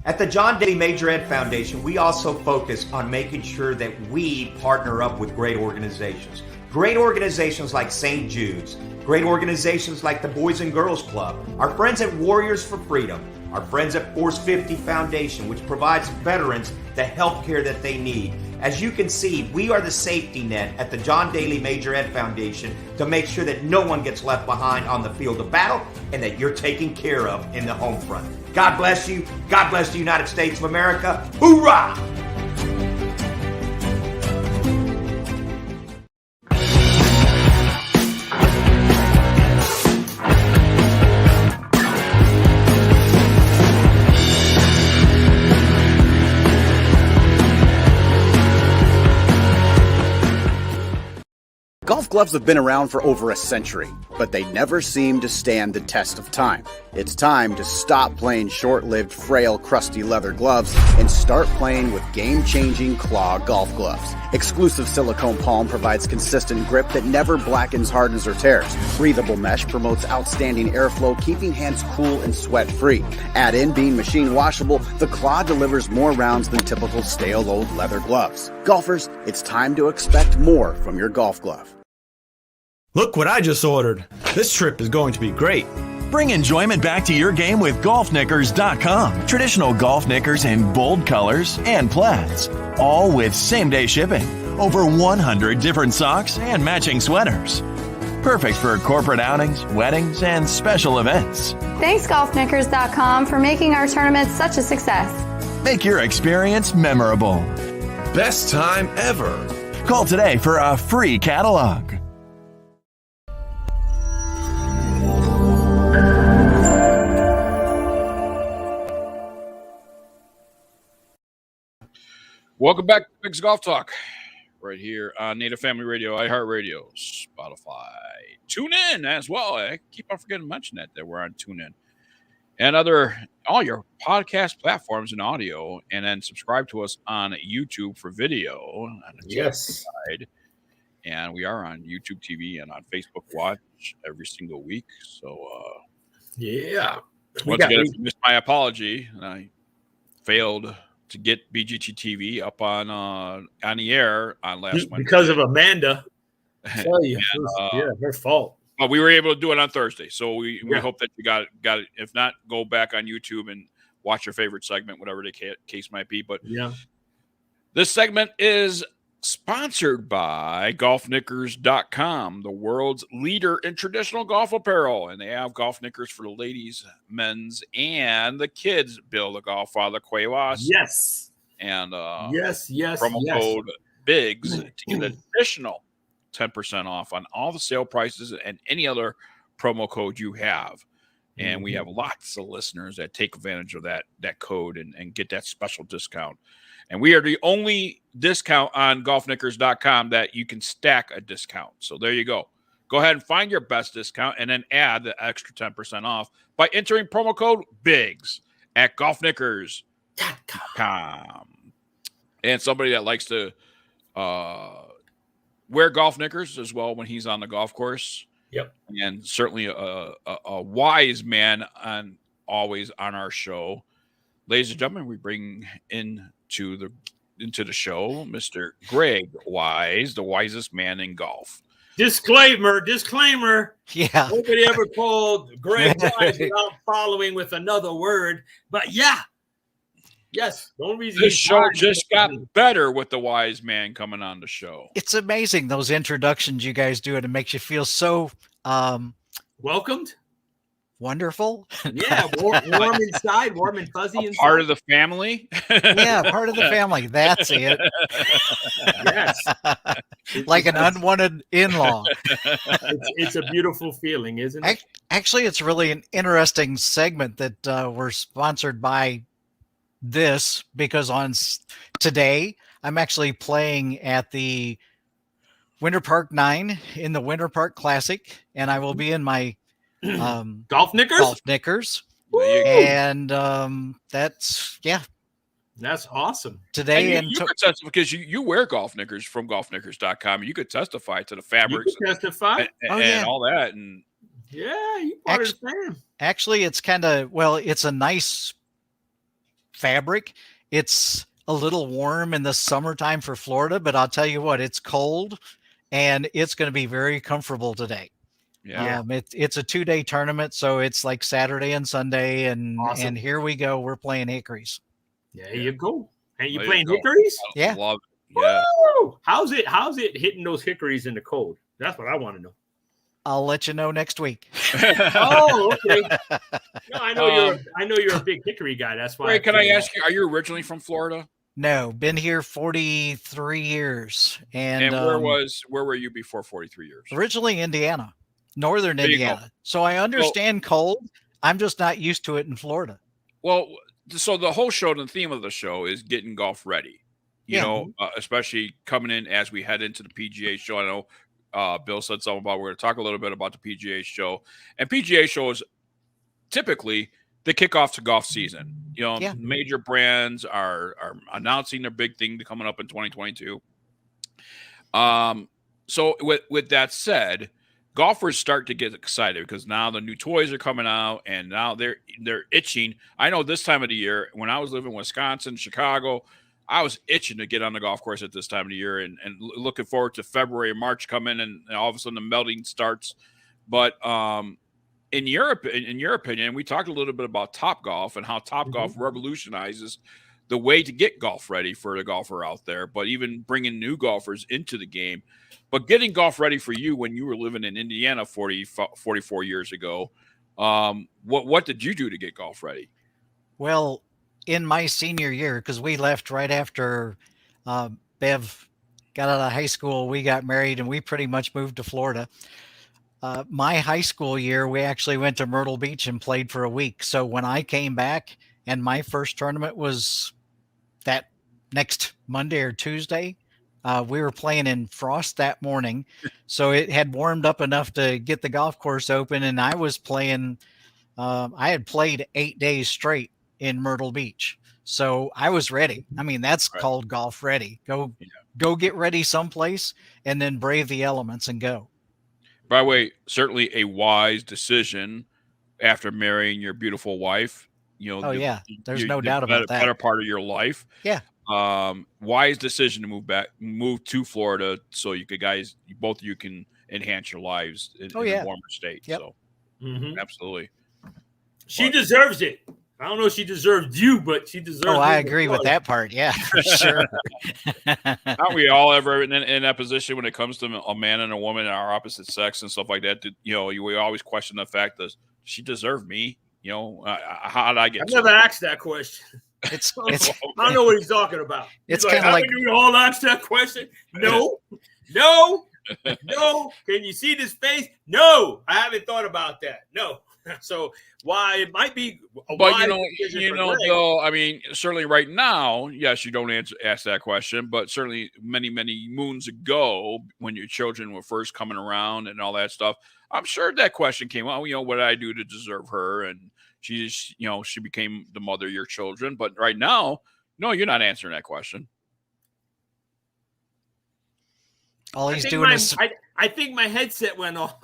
At the John Daly Major Ed Foundation, we also focus on making sure that we partner up with great organizations. Great organizations like St. Jude's, great organizations like the Boys and Girls Club, our friends at Warriors for Freedom, our friends at Force 50 Foundation, which provides veterans the health care that they need. As you can see, we are the safety net at the John Daly Major Ed Foundation to make sure that no one gets left behind on the field of battle and that you're taken care of in the home front. God bless you. God bless the United States of America. Hoorah! Golf gloves have been around for over a century, but they never seem to stand the test of time. It's time to stop playing short-lived, frail, crusty leather gloves and start playing with game-changing Claw golf gloves. Exclusive silicone palm provides consistent grip that never blackens, hardens, or tears. Breathable mesh promotes outstanding airflow, keeping hands cool and sweat-free. Add in being machine washable, the Claw delivers more rounds than typical stale old leather gloves. Golfers, it's time to expect more from your golf glove. Look what I just ordered. This trip is going to be great. Bring enjoyment back to your game with golfknickers.com. Traditional golf knickers in bold colors and plaids, all with same-day shipping. Over 100 different socks and matching sweaters. Perfect for corporate outings, weddings, and special events. Thanks, golfknickers.com, for making our tournament such a success. Make your experience memorable. Best time ever. Call today for a free catalog. Welcome back to Big's Golf Talk, right here on Native Family Radio, iHeartRadio, Spotify. Tune in as well. I keep on forgetting to mention that we're on TuneIn and all your podcast platforms and audio, and then subscribe to us on YouTube for video. On the yes. Side. And we are on YouTube TV and on Facebook Watch every single week. So, yeah. Once again, if you missed my apology, I failed to get BGT-TV up on the air on last Wednesday. Because of Amanda. I tell you, her fault. But we were able to do it on Thursday. So we hope that you got it. If not, go back on YouTube and watch your favorite segment, whatever the case might be. But this segment is sponsored by golfknickers.com, the world's leader in traditional golf apparel. And they have golf knickers for the ladies, men's, and the kids. Bill, the Golffather Cuevas. Yes. And promo code BIGS to get an additional 10% off on all the sale prices and any other promo code you have. And we have lots of listeners that take advantage of that code and get that special discount. And we are the only discount on golfknickers.com that you can stack a discount. So there you go. Go ahead and find your best discount and then add the extra 10% off by entering promo code BIGS at golfknickers.com. And somebody that likes to wear golf knickers as well when he's on the golf course. Yep. And certainly a wise man always on our show. Ladies and gentlemen, we bring into the show Mr. Greg Wise, the wisest man in golf. Disclaimer. Yeah. Nobody ever called Greg Wise without following with another word. But yes. The only reason this show just got better with the wise man coming on the show. It's amazing, those introductions you guys do, and it makes you feel so welcomed. Wonderful. Yeah, warm inside, warm and fuzzy inside. Part of the family. Yeah, part of the family. That's it. Yes. Like an unwanted in-law. It's a beautiful feeling, isn't it? Actually, it's really an interesting segment that we're sponsored by this, because on today, I'm actually playing at the Winter Park 9 in the Winter Park Classic, and I will be in my golf knickers. And that's awesome today. And you could testify, because you wear golf knickers from golfknickers.com. You could testify to the fabrics and all that. And you part of the fam. Actually, it's kind of, it's a nice fabric. It's a little warm in the summertime for Florida, but I'll tell you what, it's cold and it's going to be very comfortable today. Yeah. It's a 2-day tournament, so it's like Saturday and Sunday, and Awesome. and here we go. We're playing hickories. There you go. And you There playing you go. hickories? Yeah. Love it. Yeah. Woo! How's it hitting those hickories in the cold? That's what I want to know. I'll let you know next week. Oh, okay. No, I know you're a big hickory guy. That's why. Ray, can I ask you, are you originally from Florida? No, been here 43 years. And where were you before 43 years? originally Indiana, northern There you go. Indiana. So I understand cold. I'm just not used to it in Florida. Well, so the whole show, the theme of the show is getting golf ready. You Yeah. know, especially coming in as we head into the PGA show. I know Bill said something about we're going to talk a little bit about the PGA show, and PGA show is typically the kickoff to golf season. You know, Yeah. major brands are announcing their big thing coming up in 2022. So with that said, golfers start to get excited because now the new toys are coming out and now they're itching. I know this time of the year, when I was living in Wisconsin, Chicago, I was itching to get on the golf course at this time of the year and looking forward to February and March coming and all of a sudden the melting starts. But in Europe, in your opinion, we talked a little bit about Topgolf and how Topgolf revolutionizes the way to get golf ready for the golfer out there, but even bringing new golfers into the game. But getting golf ready for you when you were living in Indiana 44 years ago, what did you do to get golf ready? Well, in my senior year, because we left right after Bev got out of high school, we got married and we pretty much moved to Florida. My high school year, we actually went to Myrtle Beach and played for a week. So when I came back and my first tournament was that next Monday or Tuesday, we were playing in frost that morning. So it had warmed up enough to get the golf course open. And I was playing, I had played 8 days straight in Myrtle Beach. So I was ready. I mean, that's called golf ready. Go get ready someplace and then brave the elements and go. By the way, certainly a wise decision after marrying your beautiful wife. You know, there's no doubt about that. Better part of your life. Yeah. Wise decision to move to Florida so both of you can enhance your lives in a warmer state. Yep. So absolutely. She deserves it. I don't know if she deserves you, but she deserves it. Oh, I agree with that part. Yeah, for sure. Aren't we all ever in that position when it comes to a man and a woman, our opposite sex and stuff like that? We always question the fact that she deserved me. How did I get? I've never asked that question. It's I don't know what he's talking about. It's kind of like we all ask that question. No. No. Can you see this face? No, I haven't thought about that. No. So why it might be, but Bill, I mean, certainly right now, yes, you don't ask that question, but certainly many moons ago, when your children were first coming around and all that stuff, I'm sure that question came out. What did I do to deserve her? And she became the mother of your children. But right now, no, you're not answering that question. All he's doing is. I think my headset went off.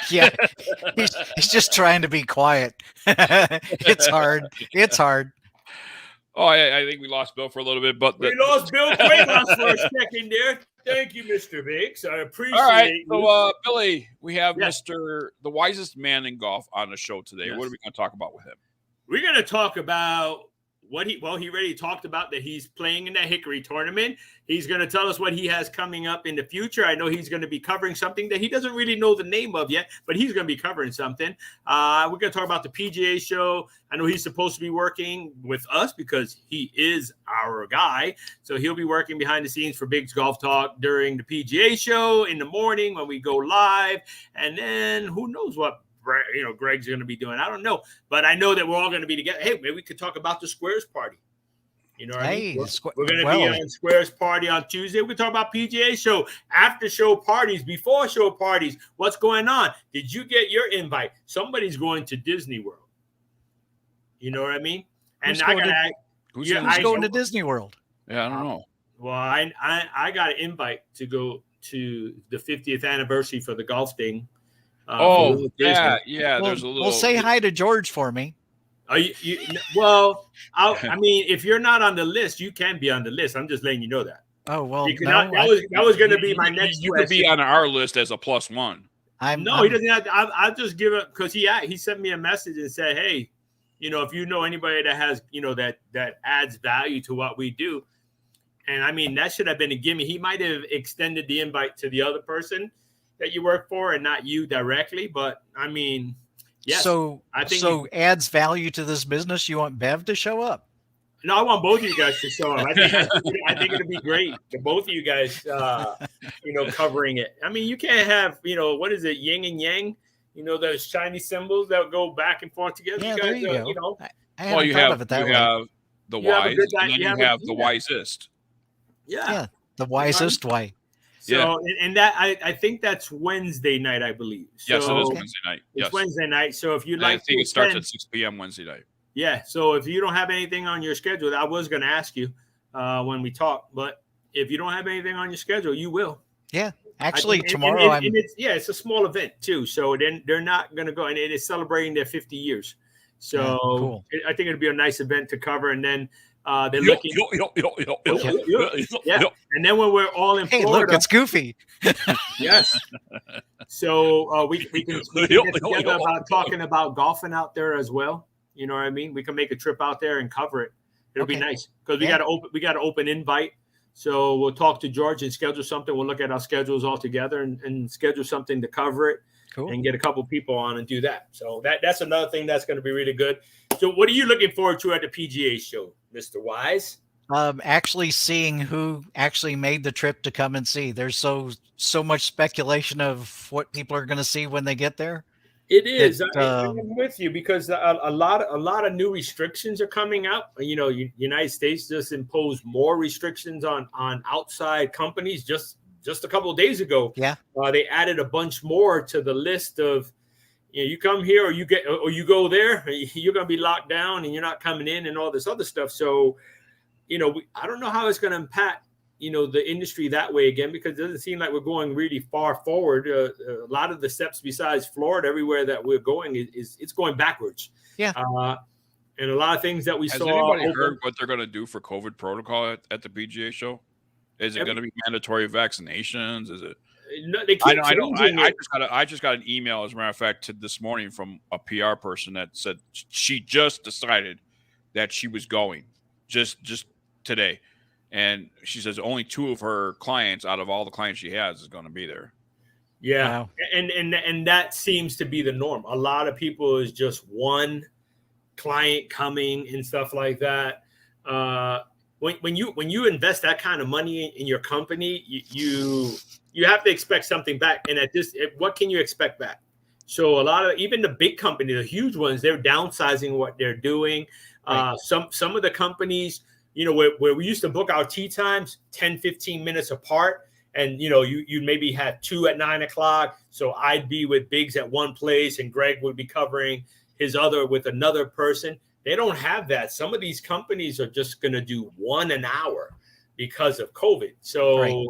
Yeah, he's just trying to be quiet. It's hard. It's hard. Oh, I think we lost Bill for a little bit, but we lost Bill Quavos for a second there. Thank you, Mr. Biggs. I appreciate it. All right, so Billy, we have the wisest man in golf on the show today. Yes. What are we going to talk about with him? We're going to talk about he already talked about that he's playing in that Hickory tournament. He's going to tell us what he has coming up in the future. I know he's going to be covering something that he doesn't really know the name of yet, but he's going to be covering something. We're going to talk about the PGA show. I know he's supposed to be working with us because he is our guy. So he'll be working behind the scenes for Biggs Golf Talk during the PGA show in the morning when we go live. And then who knows what Greg's going to be doing. I don't know, but I know that we're all going to be together. Hey, maybe we could talk about the Squares party. You know what I mean? We're going to be on Squares party on Tuesday. We're talking about PGA show, after show parties, before show parties. What's going on? Did you get your invite? Somebody's going to Disney World. You know what I mean? And who's going to Disney World? Yeah, I don't know. Well, I got an invite to go to the 50th anniversary for the golf thing. Yeah. There's a little. Well, say hi to George for me. Are well, I mean, if you're not on the list, you can be on the list. I'm just letting you know that. Oh, well, Because no, that was going to be my next You could question. be on our list as a +1. He doesn't have to. I'll just give it, because he sent me a message and said, hey, if you know anybody that has, that adds value to what we do. And I mean, that should have been a gimme. He might have extended the invite to the other person that you work for and not you directly. But I mean, yes. So I think adds value to this business. You want Bev to show up? No, I want both of you guys to show up. I think it'd be great. The both of you guys, covering it. I mean, you can't have, what is it, yin and yang? Those Chinese symbols that go back and forth together. Yeah, you guys, there you go. Well, you have the wise, and then you have the wisest. Yeah, the wisest way. So, and that I think that's Wednesday night, I believe. So, yes, it is Wednesday night. It's Wednesday night. So if you'd I like, think it starts at 6 p.m. Wednesday night. Yeah. So if you don't have anything on your schedule, I was going to ask you when we talk, but if you don't have anything on your schedule, you will. Yeah. Actually, tomorrow it's a small event too. So then they're not going to go, and it is celebrating their 50 years. So cool. I think it'll be a nice event to cover. And then they're looking. Yeah. And then when we're all in Florida, look, it's Goofy. Yes. So we can get together about talking about golfing out there as well. You know what I mean? We can make a trip out there and cover it. It'll be nice because we got an open invite. So we'll talk to George and schedule something. We'll look at our schedules all together and schedule something to cover it. Cool. And get a couple people on and do that. So that's another thing that's going to be really good. So what are you looking forward to at the PGA show, Mr. Wise? Actually seeing who actually made the trip to come and see. There's so much speculation of what people are going to see when they get there. It is. I'm with you because a lot of new restrictions are coming out. United States just imposed more restrictions on outside companies just a couple of days ago. Yeah. They added a bunch more to the list of, you come here or you go there, you're going to be locked down and you're not coming in and all this other stuff. So, I don't know how it's going to impact, the industry that way again, because it doesn't seem like we're going really far forward. A lot of the steps besides Florida, everywhere that we're going it's going backwards. Yeah. And a lot of things that we Has saw. Anybody heard what they're going to do for COVID protocol at the PGA show? Is it going to be mandatory vaccinations? Is it? No, they keep changing it. I just got an email, as a matter of fact, this morning from a PR person that said she just decided that she was going just today. And she says only 2 of her clients out of all the clients she has is going to be there. Yeah. Wow. And that seems to be the norm. A lot of people is just one client coming and stuff like that. When you invest that kind of money in your company, you have to expect something back. And what can you expect back? So a lot of, even the big companies, the huge ones, they're downsizing what they're doing. Right. Some of the companies, where we used to book our tee times 10, 15 minutes apart. And, you maybe had 2 at 9 o'clock. So I'd be with Biggs at one place and Greg would be covering his other with another person. They don't have that. Some of these companies are just going to do 1 an hour because of COVID. So, right.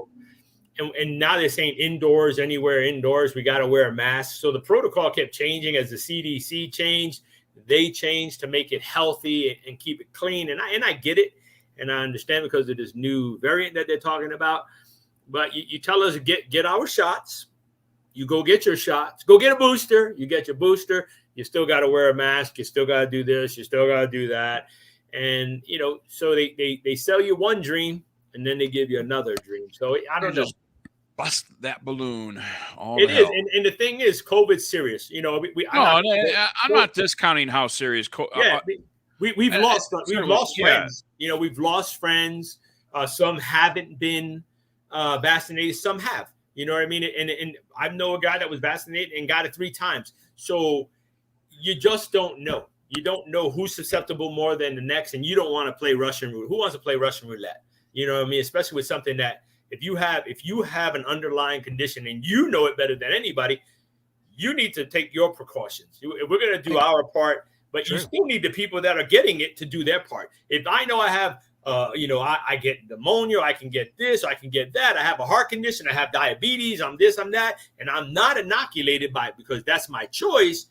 And now they're saying indoors, anywhere indoors, we got to wear a mask. So the protocol kept changing as the CDC changed. They changed to make it healthy and keep it clean. And I get it. And I understand because of this new variant that they're talking about. But you tell us get our shots. You go get your shots. Go get a booster. You get your booster. You still got to wear a mask. You still got to do this. You still got to do that. And, so they sell you one dream and then they give you another dream. So I don't know. Just bust that balloon. It is. And the thing is, COVID's serious. I'm not discounting how serious. We've lost friends. We've lost friends. Some haven't been vaccinated. Some have. You know what I mean? And I know a guy that was vaccinated and got it 3 times. So you just don't know. You don't know who's susceptible more than the next, and you don't want to play Russian roulette. Who wants to play Russian roulette? You know what I mean? Especially with something that if you have an underlying condition and you know it better than anybody, you need to take your precautions. We're going to do our part, but you still need the people that are getting it to do their part. If I know I have, I get pneumonia, I can get this, I can get that. I have a heart condition, I have diabetes, I'm this, I'm that, and I'm not inoculated by it because that's my choice.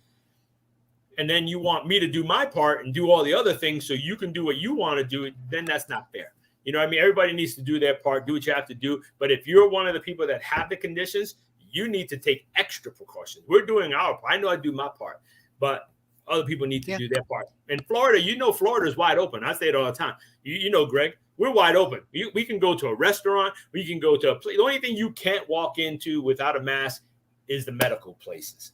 and then you want me to do my part and do all the other things so you can do what you want to do, then that's not fair. You know what I mean? Everybody needs to do their part, do what you have to do. But if you're one of the people that have the conditions, you need to take extra precautions. We're doing our part. I know I do my part, but other people need to do their part. In Florida, Florida is wide open. I say it all the time. You know, Greg, we're wide open. We can go to a restaurant. We can go to a place. The only thing you can't walk into without a mask is the medical places.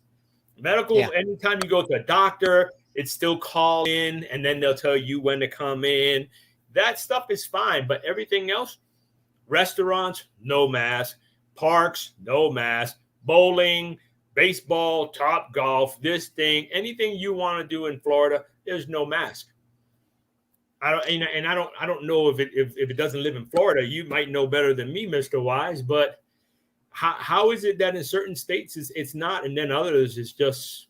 Anytime you go to a doctor, it's still call in, and then they'll tell you when to come in. That stuff is fine, but everything else, restaurants, no mask, parks, no mask, bowling, baseball, Top Golf, this thing, anything you want to do in Florida, there's no mask. I don't know if it doesn't live in Florida. You might know better than me, Mr. Wise, but how is it that in certain states it's not, and then others it's just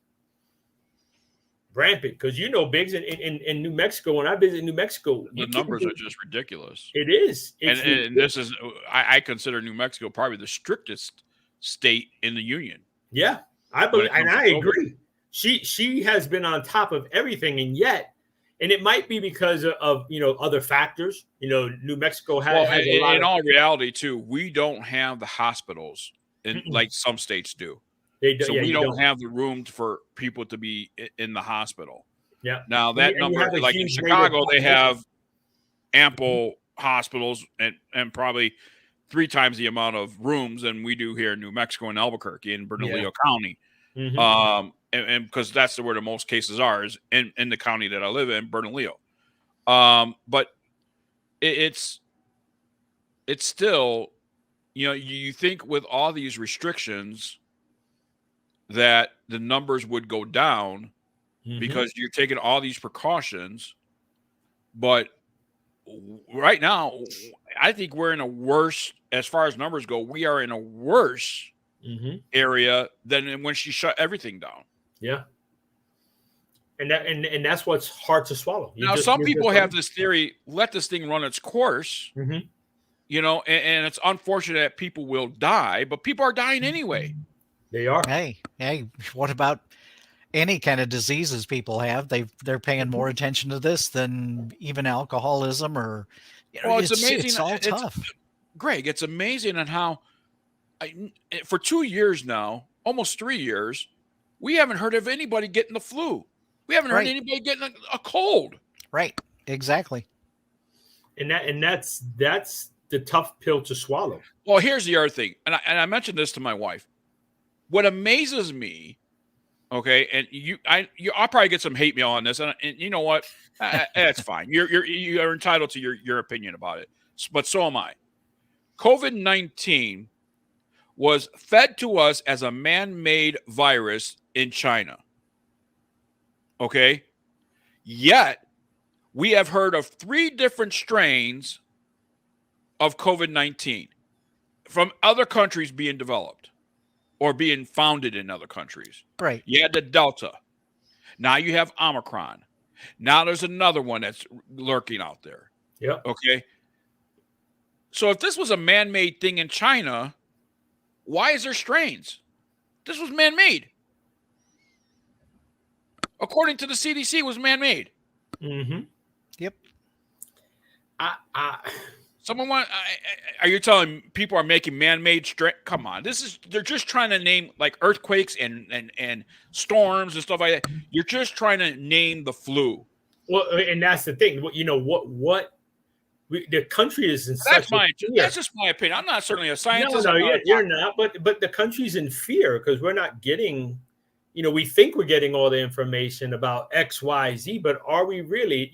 rampant? Because Biggs in New Mexico, when I visit New Mexico, the numbers are just ridiculous. It is. And this is, I consider New Mexico probably the strictest state in the union. Yeah, I believe, and I agree. She has been on top of everything, and it might be because of other factors. New Mexico has a lot. In all reality, too, we don't have the hospitals like some states do. They do, so we don't have the room for people to be in the hospital. Yeah. Now that number, like in Chicago, they have ample hospitals and probably 3 times the amount of rooms than we do here in New Mexico and Albuquerque in Bernalillo County. Mm-hmm. And because that's where the most cases are is in the county that I live in, Bernalillo. But it's still, you think with all these restrictions that the numbers would go down because you're taking all these precautions. But right now, I think we're in a worse, as far as numbers go, we are in a worse area than when she shut everything down. Yeah. And that's what's hard to swallow. Now, some people have this theory, let this thing run its course, and it's unfortunate that people will die, but people are dying anyway. They are. Hey, what about any kind of diseases people have? They're paying more attention to this than even alcoholism or. Well, it's amazing. It's all tough. Greg, it's amazing on how for 2 years now, almost 3 years, we haven't heard of anybody getting the flu. We haven't heard anybody getting a cold. Right. Exactly. And that's the tough pill to swallow. Well, here's the other thing, and I mentioned this to my wife. What amazes me, okay, and I'll probably get some hate mail on this, and you know what? That's fine. You're entitled to your opinion about it, but so am I. COVID-19 was fed to us as a man-made virus in China. Okay? Yet, we have heard of 3 different strains of COVID-19 from other countries being developed or being founded in other countries. Right. You had the Delta. Now you have Omicron. Now there's another one that's lurking out there. Yeah. Okay? So if this was a man-made thing in China, why is there strains? This was man-made. According to the CDC, it was man-made. Mm-hmm. Yep. Are you telling people are making man-made strain? Come on. They're just trying to name like earthquakes and storms and stuff like that. You're just trying to name the flu. Well, and that's the thing. The country is in that's just my opinion. I'm not certainly a scientist. No, you're not. But the country's in fear because we're not getting, we think we're getting all the information about X, Y, Z, but are we really?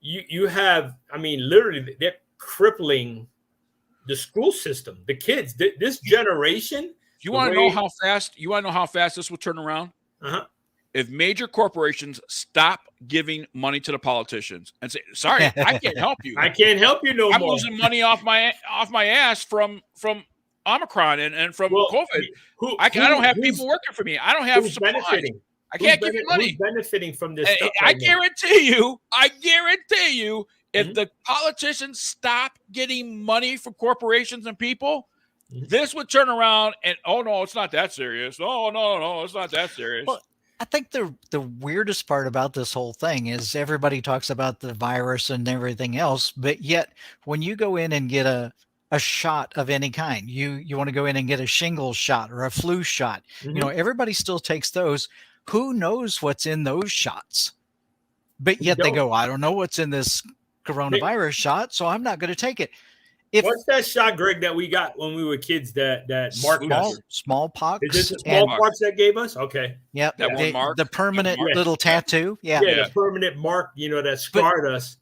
You have, literally, they're crippling the school system, the kids, this generation. You want to know how fast? You want to know how fast this will turn around? If major corporations stop giving money to the politicians and say, "Sorry, I can't help you. I can't help you no more. I'm losing money off my ass from Omicron and from COVID. I don't have people working for me. I don't have supplies. Benefiting? I can't give you money. Who's benefiting from this? I guarantee you, if the politicians stop getting money from corporations and people, this would turn around and, oh, no, it's not that serious. Oh, no, it's not that serious. I think the weirdest part about this whole thing is everybody talks about the virus and everything else, but yet when you go in and get a shot of any kind, you want to go in and get a shingles shot or a flu shot, everybody still takes those. Who knows what's in those shots? But yet they go, I don't know what's in this coronavirus shot, so I'm not going to take it. What's that shot, Greg, that we got when we were kids that Mark smallpox? Is it the smallpox that gave us? Okay. Yep. That one mark. The permanent little tattoo. Yeah. The permanent mark, that scarred us.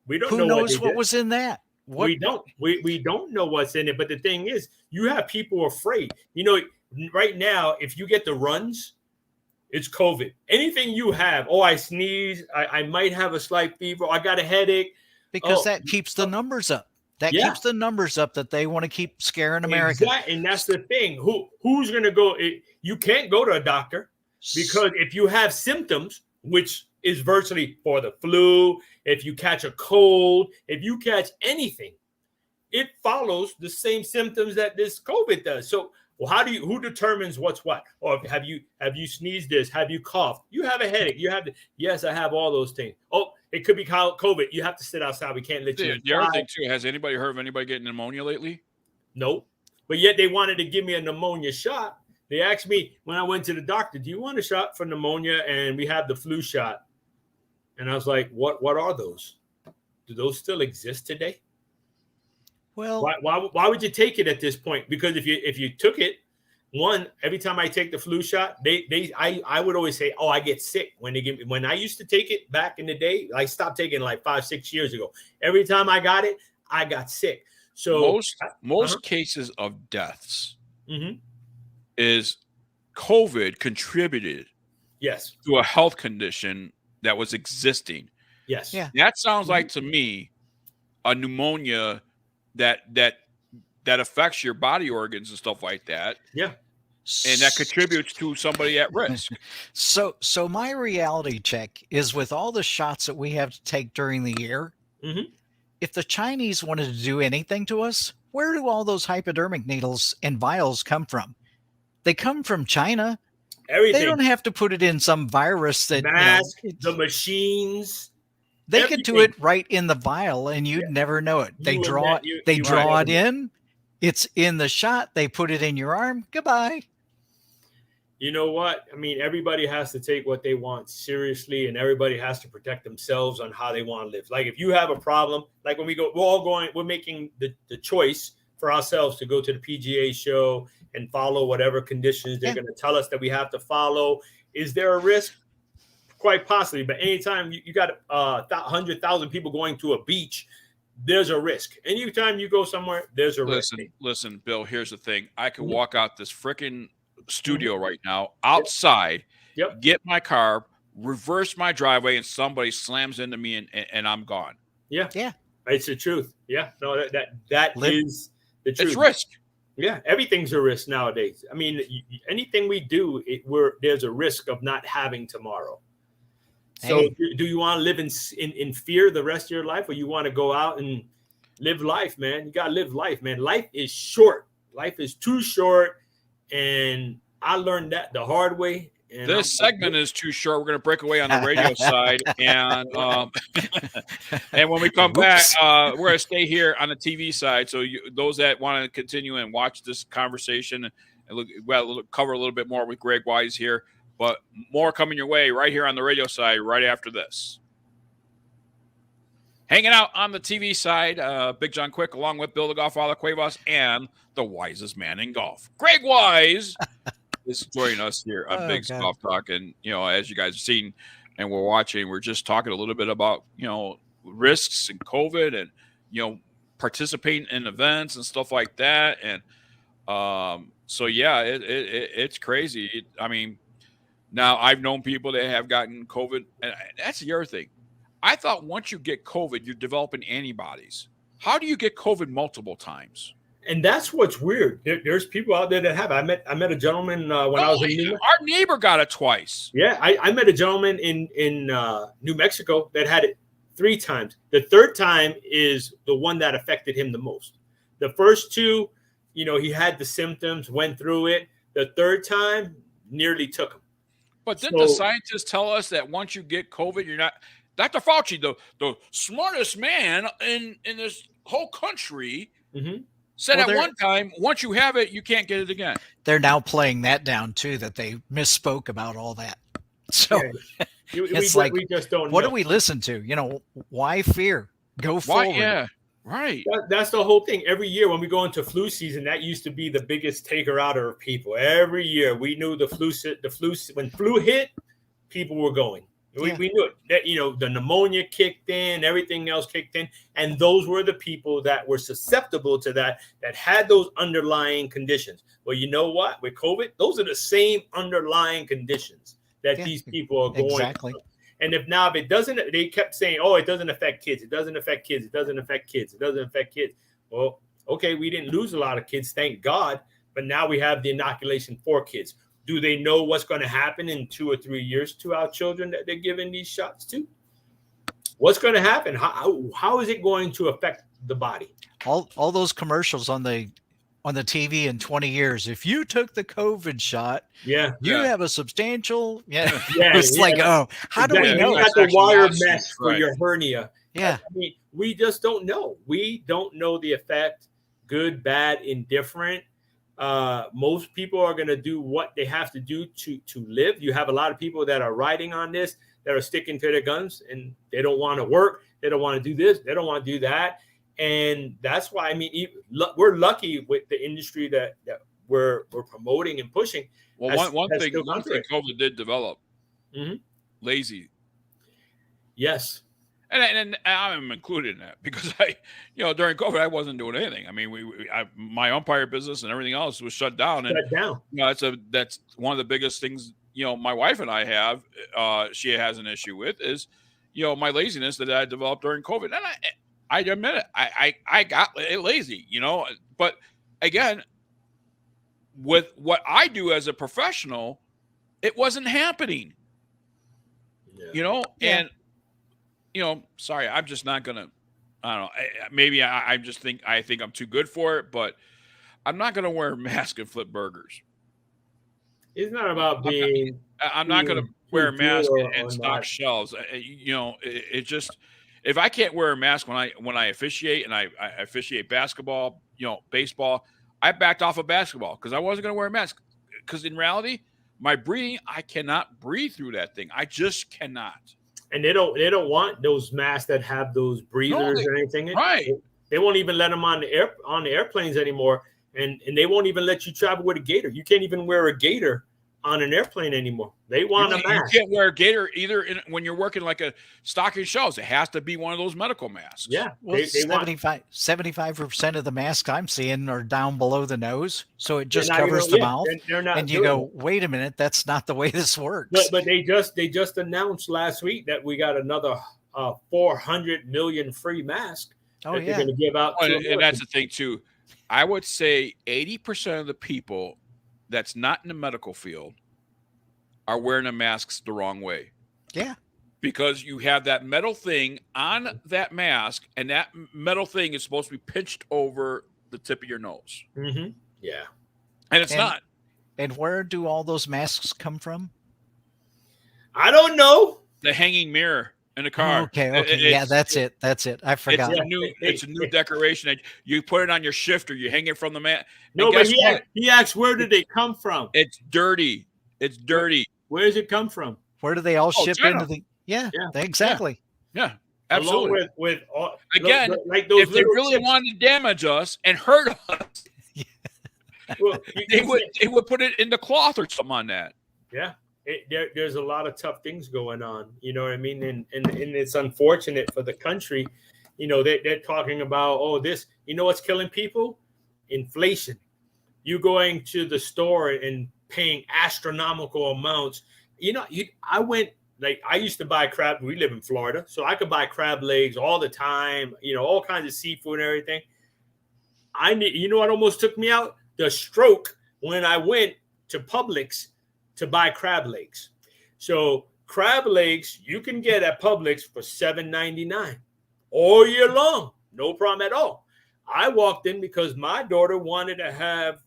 We don't know. Who knows what was in that? We don't. We don't know what's in it. But the thing is, you have people afraid. Right now, if you get the runs, it's COVID. Anything you have, I sneeze, I might have a slight fever, I got a headache. Because that keeps the numbers up. That keeps the numbers up that they want to keep scaring Americans. Exactly. And that's the thing. Who's going to go? You can't go to a doctor because if you have symptoms, which is virtually for the flu, if you catch a cold, if you catch anything, it follows the same symptoms that this COVID does. So, who determines what's what? Or have you sneezed this? Have you coughed? You have a headache. Yes, I have all those things. Oh, it could be COVID. You have to sit outside. We can't let you. The other thing too, has anybody heard of anybody getting pneumonia lately? Nope. But yet they wanted to give me a pneumonia shot. They asked me when I went to the doctor, do you want a shot for pneumonia? And we have the flu shot. And I was like, what are those? Do those still exist today? Well, why would you take it at this point? Because if you took it, every time I take the flu shot, I would always say, I get sick when I used to take it back in the day. I stopped taking it like 5-6 years ago. Every time I got it, I got sick. So most cases of deaths is COVID contributed to a health condition that was existing. Yes. Yeah. That sounds like to me a pneumonia that affects your body organs and stuff like that. Yeah. And that contributes to somebody at risk. So my reality check is with all the shots that we have to take during the year, if the Chinese wanted to do anything to us, where do all those hypodermic needles and vials come from? They come from China. Everything. They don't have to put it in some virus that the machines. They could do it right in the vial and you'd never know it. They draw it in. It's in the shot. They put it in your arm. Goodbye. You know what? I mean, everybody has to take what they want seriously and everybody has to protect themselves on how they want to live. Like if you have a problem, like when we're making the choice for ourselves to go to the PGA show and follow whatever conditions they're going to tell us that we have to follow. Is there a risk? Quite possibly, but anytime you got 100,000 people going to a beach, there's a risk. Anytime you go somewhere, there's a risk. Listen, Bill, here's the thing. I could walk out this freaking studio right now, outside, get my car, reverse my driveway, and somebody slams into me and I'm gone. Yeah. It's the truth. Yeah. No, that is the truth. It's risk. Yeah, everything's a risk nowadays. I mean, anything we do, there's a risk of not having tomorrow. So do you want to live in fear the rest of your life, or you want to go out and live life, man? You got to live life, man. Life is short. Life is too short. And I learned that the hard way. And this segment is too short. We're going to break away on the radio side. And and when we come back, we're going to stay here on the TV side. So those that want to continue and watch this conversation, and we'll cover a little bit more with Greg Wise here. But more coming your way right here on the radio side right after this. Hanging out on the TV side, Big John Quick, along with Bill the Golffather Cuevas and the wisest man in golf, Greg Wise, is joining us here on Big Golf Talk. And, as you guys have seen and we're watching, we're just talking a little bit about, risks and COVID and, participating in events and stuff like that. And so, yeah, it's crazy. Now, I've known people that have gotten COVID, and that's the other thing. I thought once you get COVID, you're developing antibodies. How do you get COVID multiple times? And that's what's weird. There's people out there that have. I met a gentleman when I was in New Mexico. Our neighbor got it twice. Yeah, I met a gentleman in New Mexico that had it 3 times. The third time is the one that affected him the most. The first 2, he had the symptoms, went through it. The third time nearly took him. But didn't the scientists tell us that once you get COVID, you're not – Dr. Fauci, the smartest man in this whole country, said at one time, once you have it, you can't get it again. They're now playing that down, too, that they misspoke about all that. So it's we just don't what know. do we listen to? You know, why fear? Go forward. Yeah, right. That's the whole thing. Every year when we go into flu season, that used to be the biggest taker out of people. Every year we knew the flu when flu hit, people were going. We knew it. That, you know, the pneumonia kicked in, everything else kicked in, and those were the people that were susceptible to that had those underlying conditions. Well, you know what? With COVID, those are the same underlying conditions that these people are going through. And if it doesn't, they kept saying, oh, it doesn't affect kids. It doesn't affect kids. It doesn't affect kids. It doesn't affect kids. Well, okay, we didn't lose a lot of kids, thank God. But now we have the inoculation for kids. Do they know what's going to happen in 2 or 3 years to our children that they're giving these shots to? What's going to happen? How is it going to affect the body? All those commercials on the TV in 20 years. If you took the COVID shot, you have a substantial. It's like, oh, how do we know? You got the wire mesh for your hernia. Yeah, I mean, we just don't know. We don't know the effect. Good, bad, indifferent. Most people are going to do what they have to do to live. You have a lot of people that are riding on this, that are sticking to their guns, and they don't want to work. They don't want to do this. They don't want to do that. And that's why, I mean, we're lucky with the industry that we're promoting and pushing. Well, one thing COVID did develop, lazy. Yes. And I'm included in that because during COVID, I wasn't doing anything. I mean, my umpire business and everything else was shut down. That's one of the biggest things, my wife and I have, she has an issue with is, my laziness that I developed during COVID. And I admit it. I got lazy, but again, with what I do as a professional, it wasn't happening, and, sorry, I'm just not going to, I don't know. Maybe I think I'm too good for it, but I'm not going to wear a mask and flip burgers. It's not about being. I'm not going to wear a mask and stock shelves. It just, if I can't wear a mask when I officiate and I officiate basketball, baseball, I backed off of basketball because I wasn't going to wear a mask. Because in reality, my breathing, I cannot breathe through that thing. I just cannot. And they don't want those masks that have those breathers or anything. Right. They won't even let them on the airplanes anymore, and they won't even let you travel with a gaiter. You can't even wear a gaiter on an airplane anymore. They want a mask. You can't wear a gaiter either when you're working like a stocking shelves. It has to be one of those medical masks. Yeah. Well, 75% of the masks I'm seeing are down below the nose, so it just covers the mouth. And you go, wait a minute, that's not the way this works. But they just announced last week that we got another 400 million free masks. Oh, they're going to give out. And that's the thing too. I would say 80% of the people that's not in the medical field are wearing the masks the wrong way. Yeah. Because you have that metal thing on that mask, and that metal thing is supposed to be pinched over the tip of your nose. Mm-hmm. Yeah. And it's not. And where do all those masks come from? I don't know. The hanging mirror in the car. Okay. Yeah, that's it. I forgot. It's a new decoration. You put it on your shifter. You hang it from the mat. No, but he asked, where did they come from? It's dirty. Where does it come from? Where do they all ship China. into the? Yeah, exactly. Yeah, absolutely. Along with all, again, like those if they really wanted to damage us and hurt us, well, they would put it in the cloth or something on that. Yeah. There's a lot of tough things going on, you know what I mean? And it's unfortunate for the country. They're talking about, this, what's killing people? Inflation. You going to the store and paying astronomical amounts. I used to buy crab. We live in Florida, so I could buy crab legs all the time, all kinds of seafood and everything. What almost took me out? The stroke when I went to Publix to buy crab legs. So crab legs you can get at Publix for $7.99 all year long. No problem at all. I walked in because my daughter wanted to have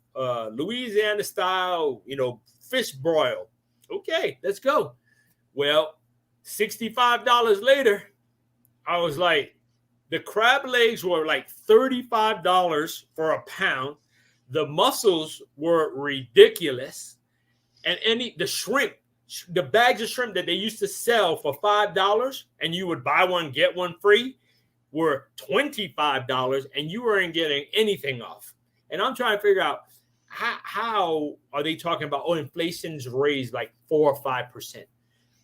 Louisiana style, fish broil. Okay, let's go. Well, $65 later, I was like, the crab legs were like $35 for a pound. The mussels were ridiculous. And the shrimp, the bags of shrimp that they used to sell for $5 and you would buy one, get one free, were $25 and you weren't getting anything off. And I'm trying to figure out how are they talking about, inflation's raised like 4 or 5%.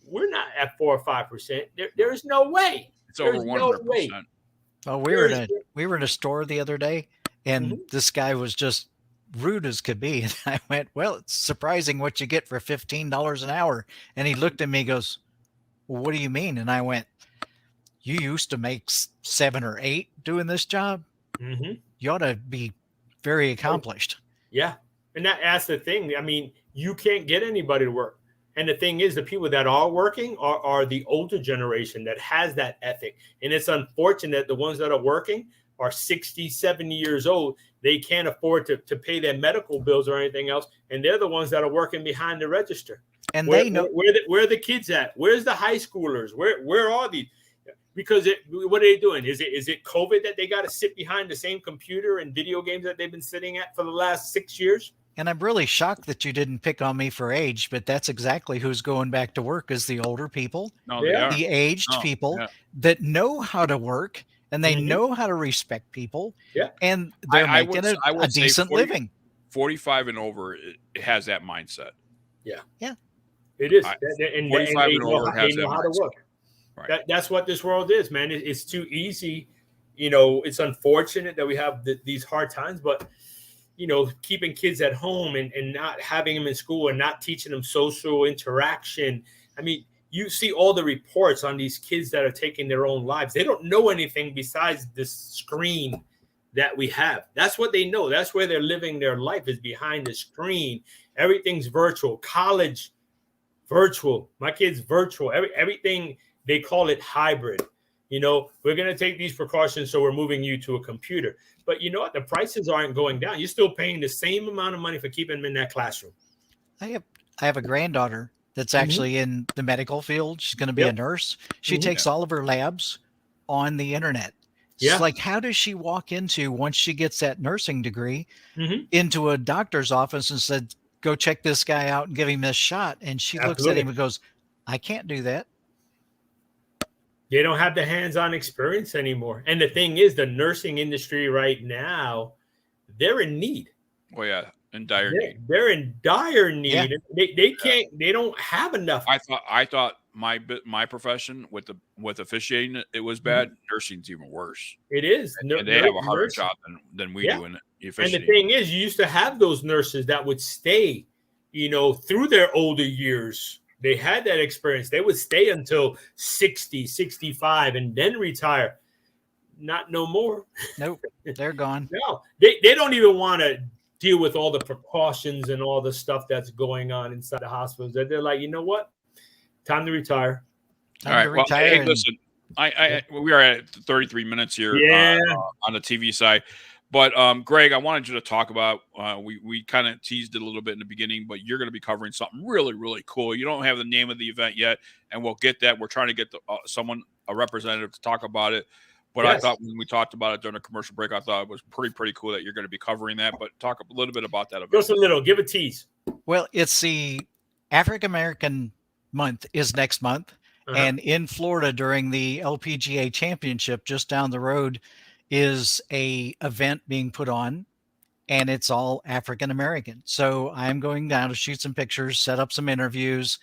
We're not at 4 or 5%. There's no way. It's over 100%. Oh, we were in a store the other day, and this guy was just rude as could be. And I went, well, it's surprising what you get for $15 an hour. And he looked at me, goes, well, what do you mean? And I went, you used to make 7 or 8 doing this job. You ought to be very accomplished. Yeah. And that's the thing. I mean, you can't get anybody to work. And the thing is, the people that are working are the older generation that has that ethic. And it's unfortunate the ones that are working are 60, 70 years old. They can't afford to pay their medical bills or anything else. And they're the ones that are working behind the register. And they know where are the kids at? Where's the high schoolers? Where are these? Because what are they doing? Is it COVID that they got to sit behind the same computer and video games that they've been sitting at for the last 6 years? And I'm really shocked that you didn't pick on me for age, but that's exactly who's going back to work is the older people, the aged people that know how to work and they know how to respect people. Yeah. And they're making a decent living. 45 and over, it has that mindset. Yeah. Yeah. It is. 45 and over has they know that how to mindset. work. Right. That's what this world is, man. It's too easy. You know, it's unfortunate that we have these hard times, but keeping kids at home and not having them in school and not teaching them social interaction. I mean, you see all the reports on these kids that are taking their own lives. They don't know anything besides this screen that we have. That's what they know. That's where they're living their life, is behind the screen. Everything's virtual. College, virtual. My kids, virtual. Everything, they call it hybrid. We're going to take these precautions, so we're moving you to a computer. But you know what? The prices aren't going down. You're still paying the same amount of money for keeping them in that classroom. I have a granddaughter that's actually in the medical field. She's going to be a nurse. She takes all of her labs on the internet. It's like, how does she walk into, once she gets that nursing degree, into a doctor's office and said, go check this guy out and give him this shot? And she looks at him and goes, I can't do that. They don't have the hands-on experience anymore. And the thing is, the nursing industry right now, they're in need. Oh, yeah. In dire need. They're in dire need. Yeah. They can't, they don't have enough. I thought my profession with officiating, it was bad. Nursing's even worse. It is. And they have a harder job than we do in officiating. And the thing is, you used to have those nurses that would stay, through their older years. They had that experience. They would stay until 60, 65 and then retire. Not no more. Nope. They're gone. No, they don't even want to deal with all the precautions and all the stuff that's going on inside the hospitals. They're like, you know what? Time to retire. All right. Well, hey, listen, we are at 33 minutes here on the TV side. But Greg, I wanted you to talk about, we kind of teased it a little bit in the beginning, but you're going to be covering something really, really cool. You don't have the name of the event yet, and we'll get that. We're trying to get a representative to talk about it. But I thought when we talked about it during a commercial break, I thought it was pretty cool that you're going to be covering that. But talk a little bit about that event. Just a little. Give a tease. Well, it's the African American month is next month. And in Florida during the LPGA championship just down the road is a event being put on, and it's all African American. So I'm going down to shoot some pictures, set up some interviews,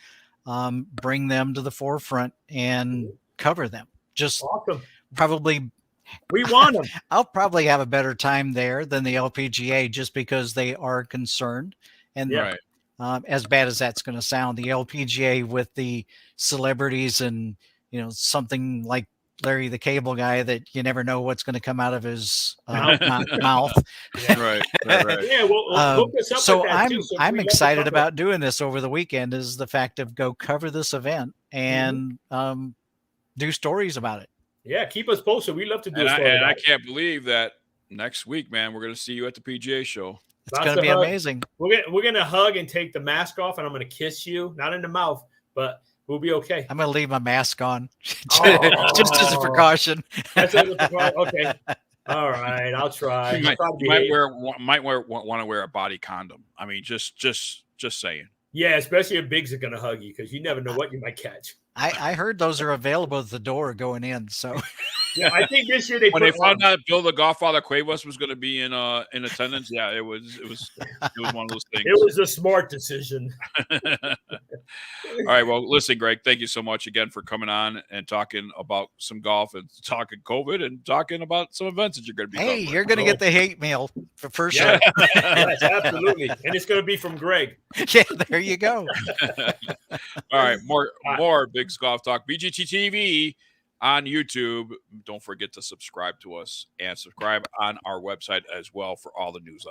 bring them to the forefront and cover them. Just awesome. Probably we want them. I'll probably have a better time there than the LPGA just because they are concerned. And as bad as that's going to sound, the LPGA with the celebrities and, something like Larry the Cable Guy that you never know what's going to come out of his mouth. Right. Yeah, well, so I'm excited about doing this over the weekend. Is the fact of go cover this event and do stories about it. Yeah, keep us posted. We love to do. And I can't believe that next week, man, we're going to see you at the PGA show. It's going to be amazing. We're gonna hug and take the mask off, and I'm gonna kiss you, not in the mouth, but we'll be okay. I'm going to leave my mask on just as a precaution. That's okay. All right, I'll try. You might want to wear a body condom. I mean, just saying. Yeah, especially if Biggs are going to hug you, because you never know what you might catch. I heard those are available at the door going in. So yeah, I think this year when they found out Bill the Godfather Cuevas was going to be in attendance. Yeah, it was one of those things. It was a smart decision. All right, well, listen, Greg, thank you so much again for coming on and talking about some golf and talking COVID and talking about some events that you're going to be. Hey, you're going to get the hate mail for sure. Yes, absolutely, and it's going to be from Greg. Yeah, there you go. All right, more Biggs Golf Talk, BGT-TV on YouTube. Don't forget to subscribe to us and subscribe on our website as well for all the news.